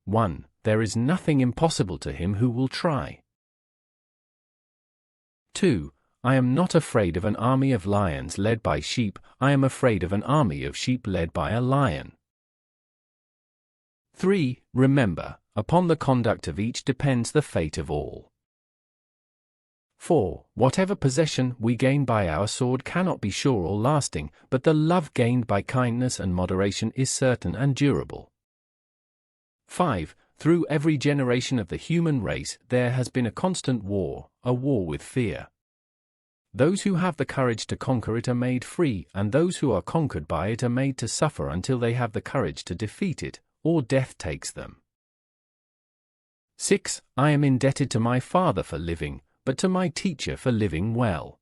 1. There is nothing impossible to him who will try. 2. I am not afraid of an army of lions led by sheep, I am afraid of an army of sheep led by a lion. 3. Remember, upon the conduct of each depends the fate of all. 4. Whatever possession we gain by our sword cannot be sure or lasting, but the love gained by kindness and moderation is certain and durable. 5. Through every generation of the human race there has been a constant war, a war with fear. Those who have the courage to conquer it are made free, and those who are conquered by it are made to suffer until they have the courage to defeat it, or death takes them. 6. I am indebted to my father for living, but to my teacher for living well.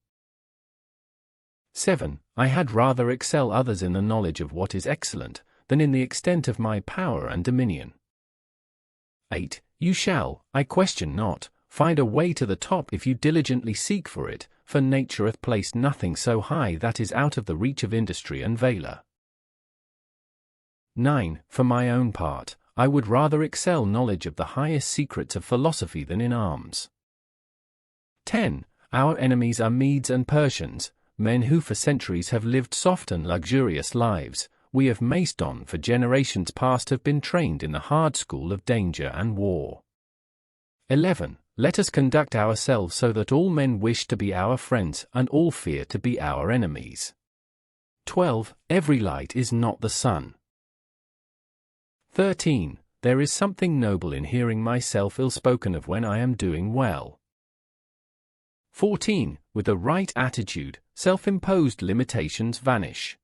7. I had rather excel others in the knowledge of what is excellent, than in the extent of my power and dominion. 8. You shall, I question not, find a way to the top if you diligently seek for it, for nature hath placed nothing so high that is out of the reach of industry and valor. 9. For my own part, I would rather excel knowledge of the highest secrets of philosophy than in arms. 10. Our enemies are Medes and Persians, men who for centuries have lived soft and luxurious lives. We of Macedon for generations past have been trained in the hard school of danger and war. 11. Let us conduct ourselves so that all men wish to be our friends and all fear to be our enemies. 12. Every light is not the sun. 13. There is something noble in hearing myself ill spoken of when I am doing well. 14. With the right attitude, self-imposed limitations vanish.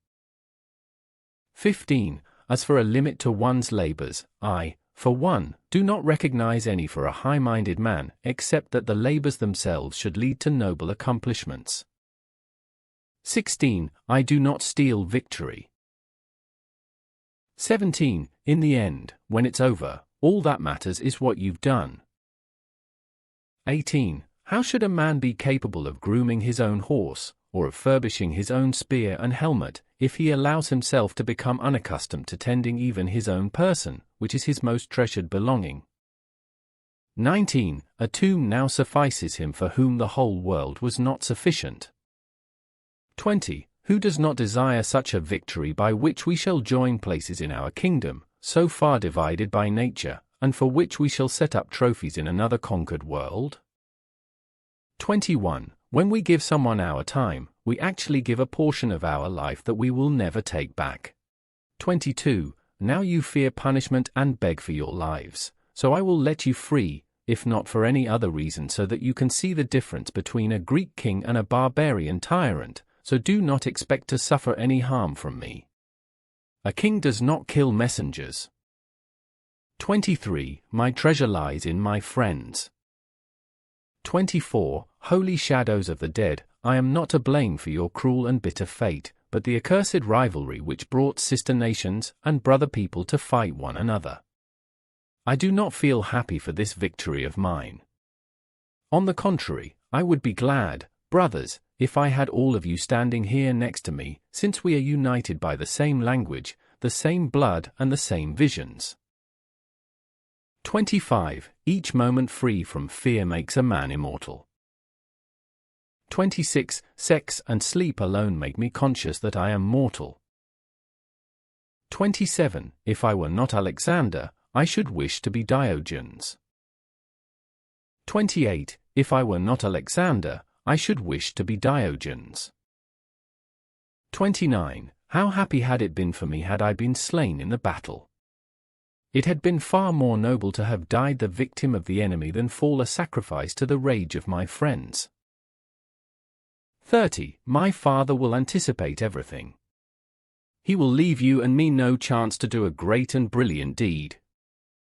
15. As for a limit to one's labors, I, for one, do not recognize any for a high-minded man, except that the labors themselves should lead to noble accomplishments. 16. I do not steal victory. 17. In the end, when it's over, all that matters is what you've done. 18. How should a man be capable of grooming his own horse, or of furbishing his own spear and helmet, if he allows himself to become unaccustomed to tending even his own person, which is his most treasured belonging? 19. A tomb now suffices him for whom the whole world was not sufficient. 20. Who does not desire such a victory by which we shall join places in our kingdom, so far divided by nature, and for which we shall set up trophies in another conquered world? 21. When we give someone our time, we actually give a portion of our life that we will never take back. 22. Now you fear punishment and beg for your lives, so I will let you free, if not for any other reason so that you can see the difference between a Greek king and a barbarian tyrant, so do not expect to suffer any harm from me. A king does not kill messengers. 23. My treasure lies in my friends. 24. Holy shadows of the dead, I am not to blame for your cruel and bitter fate, but the accursed rivalry which brought sister nations and brother people to fight one another. I do not feel happy for this victory of mine. On the contrary, I would be glad, brothers, if I had all of you standing here next to me, since we are united by the same language, the same blood and the same visions. 25. Each moment free from fear makes a man immortal. 26. Sex and sleep alone make me conscious that I am mortal. 27. If I were not Alexander, I should wish to be Diogenes. 28. If I were not Alexander, I should wish to be Diogenes. 29. How happy had it been for me had I been slain in the battle. It had been far more noble to have died the victim of the enemy than fall a sacrifice to the rage of my friends. 30. My father will anticipate everything. He will leave you and me no chance to do a great and brilliant deed,